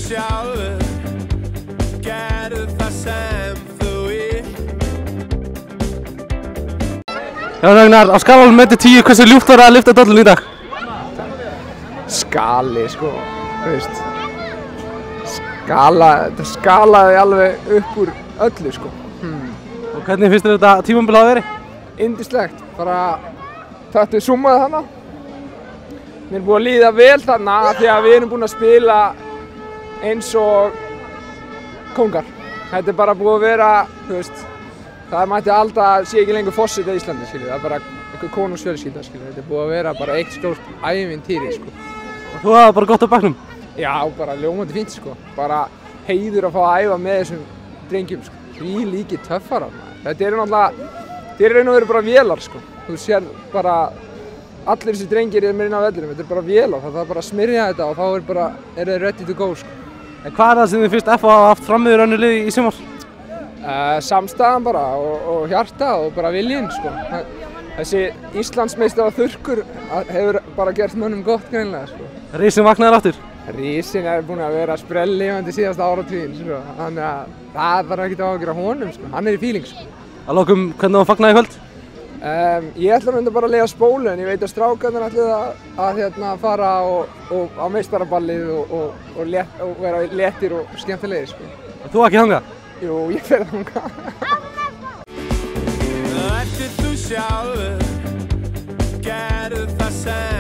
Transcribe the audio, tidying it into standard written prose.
sjálfur, gerðu það sem þú vilt. Já, Ragnar, á skalanum 1–10, hversu ljúft var að lyfta dollunni í dag? Skali, sko, þú veist. Þetta skalaði alveg upp úr öllu, sko. Og hvernig finnst þér þetta tímabil hafa verið? Yndislegt, bara þetta summaði þarna. Mér er búið að líða vel þarna því að við erum búin að spila eins og kóngar. Þetta er bara búið að vera, þú veist, það mætti alltaf sé ekki lengur forseti í Íslandi, skilju. Það er bara einhver konungsfjölskylda, skilju. Þetta er búið að vera bara eitt stórt ævintýri, sko. Og þú hafa bara gott á bekknum? Já, bara ljómandi fínt, sko. Bara heiður að fá að æfa með þessum drengjum, sko. Því líki töffarar, maður. Þetta eru náttúrulega, þeir eru raun og veru bara vélar, sko. Þú sér bara, allir þessi drengir eru með inn á vellinum, þetta er bara vélar. Það er bara að smyrja þetta og þá eru þeir ready to go, sko. En hvað er það sem þið finnst FH hafa haft fram með önnur lið í sumar? Samstaðan bara og hjarta og bara viljinn, sko. Þessi Íslandsmeistara þurrkur hefur bara gert mönnum gott greinilega, sko. Risinn vaknaði aftur? Risinn er búinn að vera sprelllifandi síðasta áratuginn, sko. Þannig að það er bara ekkert áhyggjur af honum, sko. Hann er í feeling, sko. Að lokum, hvernig var fagnaði í kvöld? Ég ætla að bara að lega spólu en ég veit að strákarnir ætla að fara á meistaraballið og vera léttir og skemmtilegir, sko. Og þú ekki þangað? Jú, ég fer þangað. Ertu þú sjálfur, gerðu það sem